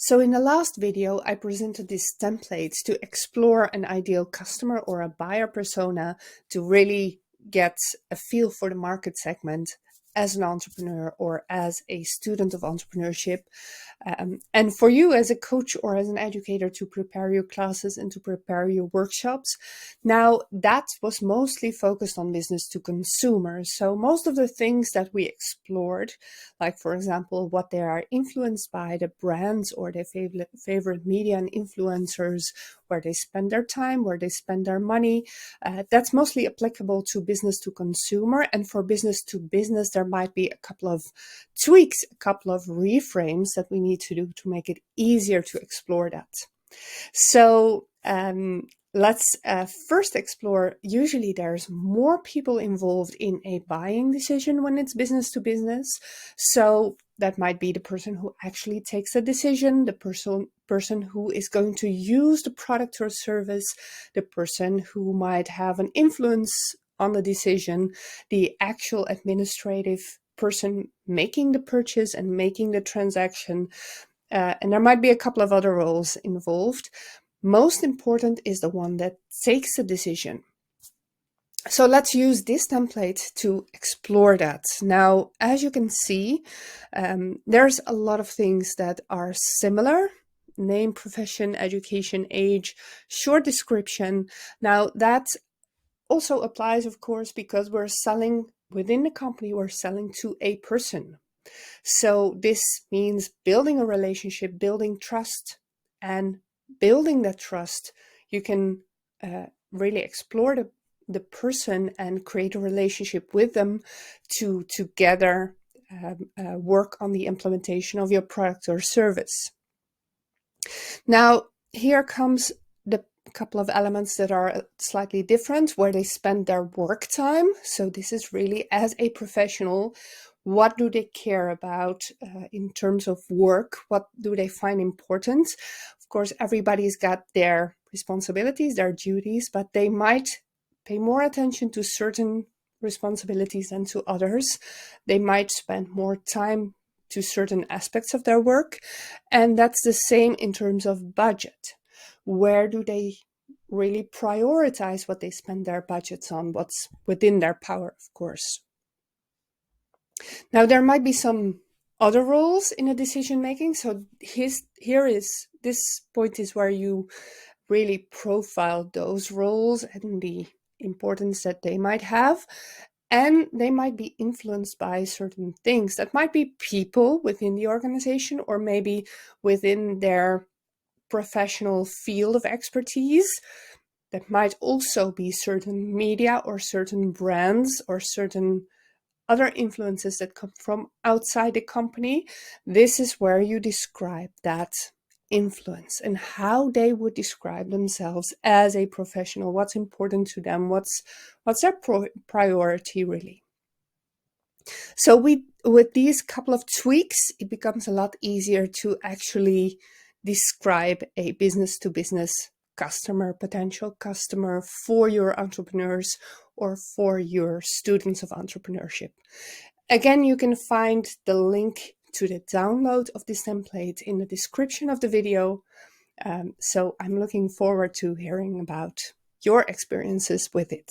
So in the last video, I presented these templates to explore an ideal customer or a buyer persona to really get a feel for the market segment as an entrepreneur or as a student of entrepreneurship. And for you as a coach or as an educator to prepare your classes and to prepare your workshops. Now, that was mostly focused on business to consumers. So most of the things that we explored, like for example, what they are influenced by, the brands or their favorite media and influencers, where they spend their time, where they spend their money, that's mostly applicable to business to consumer. And for business to business, there might be a couple of tweaks, a couple of reframes that we need to do to make it easier to explore that. So let's first explore. Usually there's more people involved in a buying decision when it's business to business. So that might be the person who actually takes the decision, the person who is going to use the product or service, the person who might have an influence on the decision, the actual administrative person making the purchase and making the transaction. And there might be a couple of other roles involved. Most important is the one that takes the decision. So let's use this template to explore that. Now, as you can see, there's a lot of things that are similar. Name, profession, education, age, short description. Now, that also applies, of course, because we're selling within the company, we're selling to a person. So this means building a relationship, building trust, and building that trust. You can really explore the person and create a relationship with them to together work on the implementation of your product or service. Now, here comes the couple of elements that are slightly different, where they spend their work time. So this is really as a professional, what do they care about in terms of work? What do they find important? Of course, everybody's got their responsibilities, their duties, but they might pay more attention to certain responsibilities than to others. They might spend more time to certain aspects of their work. And that's the same in terms of budget. Where do they really prioritize what they spend their budgets on? What's within their power, of course. Now, there might be some other roles in a decision making. So this point is where you really profile those roles and the importance that they might have. And they might be influenced by certain things. That might be people within the organization, or maybe within their professional field of expertise. That might also be certain media or certain brands or certain other influences that come from outside the company. This is where you describe that influence and how they would describe themselves as a professional, what's important to them, what's their priority really. So with these couple of tweaks, it becomes a lot easier to actually describe a business to business customer, potential customer for your entrepreneurs or for your students of entrepreneurship. Again, you can find the link to the download of this template in the description of the video. So I'm looking forward to hearing about your experiences with it.